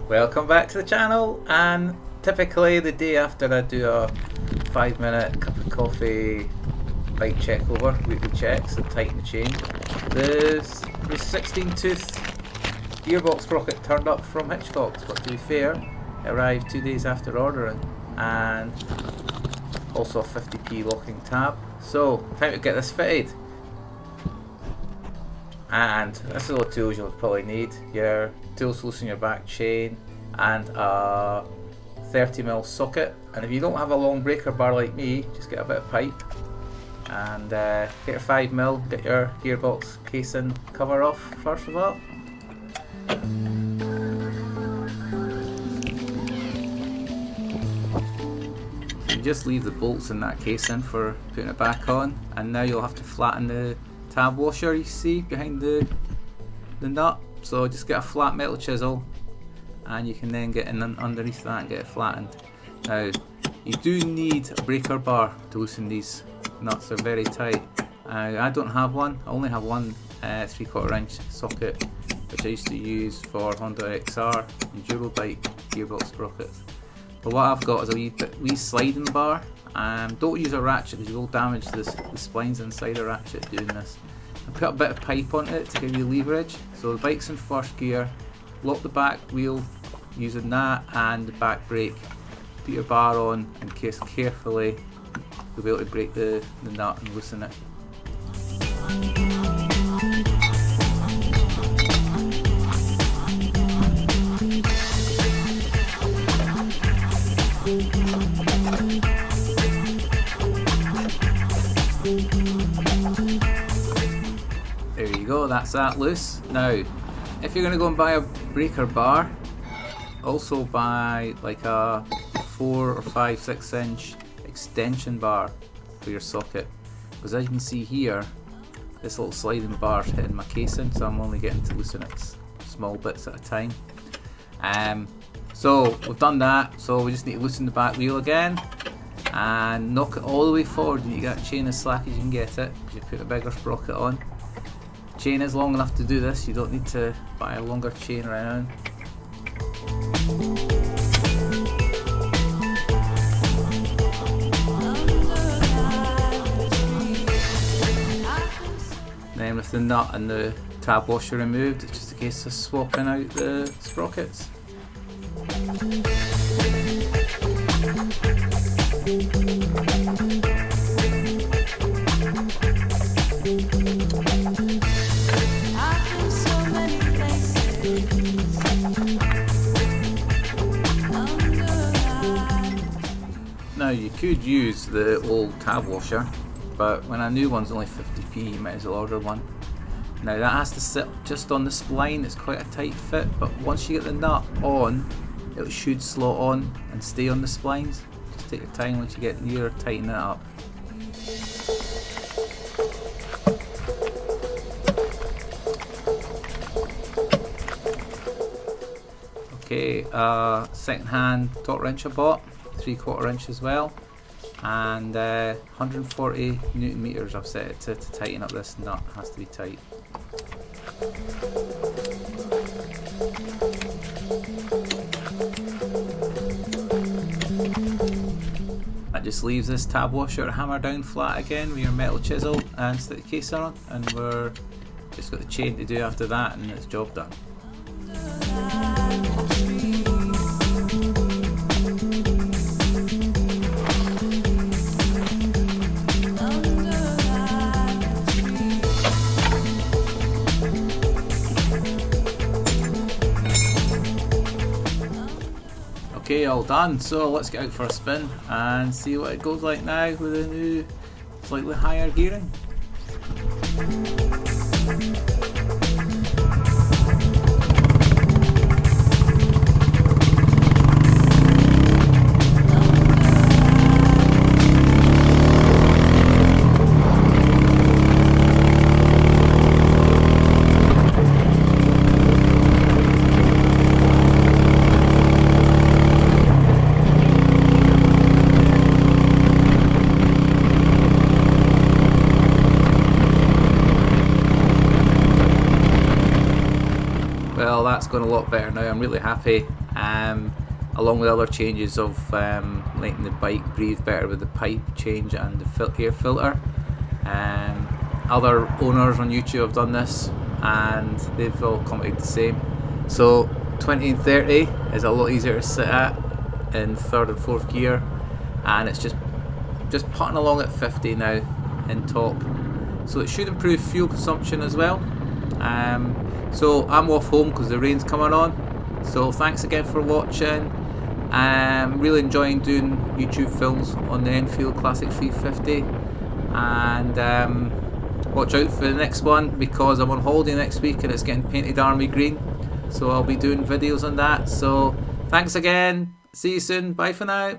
Welcome back to the channel, and typically the day after I do a 5-minute cup of coffee bike check over, weekly checks and tighten the chain, the 16 tooth Gearbox Sprocket turned up from Hitchcocks, but to be fair, it arrived 2 days after ordering, and also a 50p locking tab. So time to get this fitted. And this is all the tools you'll probably need: your tools to loosen your back chain and a 30mm socket. And if you don't have a long breaker bar like me, just get a bit of pipe and get your 5mm, get your gearbox casing cover off first of all. So you just leave the bolts in that casing for putting it back on, and now you'll have to flatten the tab washer you see behind the nut. So just get a flat metal chisel and you can then get in underneath that and get it flattened. Now you do need a breaker bar to loosen these nuts, they're very tight. I don't have one, I only have one 3/4 inch socket which I used to use for Honda XR Enduro bike gearbox sprockets. But what I've got is a wee sliding bar. Don't use a ratchet because you will damage the splines inside a ratchet doing this. And put a bit of pipe on it to give you leverage. So the bike's in first gear, lock the back wheel using that and the back brake. Put your bar on and carefully you'll be able to break the nut and loosen it. There you go, that's that loose. Now, if you're going to go and buy a breaker bar, also buy like a 4 or 5, 6 inch extension bar for your socket. Because as you can see here, this little sliding bar is hitting my casing, so I'm only getting to loosen it small bits at a time. So we've done that, so we just need to loosen the back wheel again and knock it all the way forward. You get that chain as slack as you can get it because you put a bigger sprocket on. The chain is long enough to do this, you don't need to buy a longer chain around. Then with the nut and the tab washer removed, it's just a case of swapping out the sprockets. Now you could use the old tab washer, but when a new one's only 50p, you might as well order one. Now that has to sit just on the spline, it's quite a tight fit, but once you get the nut on, it should slot on and stay on the splines. Just take your time once you get near, tighten it up. Okay, second hand torque wrench I bought, 3/4 inch as well, and 140 Newton meters I've set it to tighten up this nut, it has to be tight. That just leaves this tab washer hammer down flat again with your metal chisel and stick the case on, and we're just got the chain to do after that and it's job done. Okay, all done, so let's get out for a spin and see what it goes like now with the new slightly higher gearing. that's going a lot better now. I'm really happy. Along with other changes of letting the bike breathe better with the pipe change and the air filter. Other owners on YouTube have done this and they've all commented the same. So 20 and 30 is a lot easier to sit at in third and fourth gear, and it's just putting along at 50 now in top. So it should improve fuel consumption as well. So I'm off home because the rain's coming on. So thanks again for watching. I'm really enjoying doing YouTube films on the Enfield Classic 350, and watch out for the next one because I'm on holiday next week and it's getting painted army green, so I'll be doing videos on that. So thanks again, see you soon, bye for now.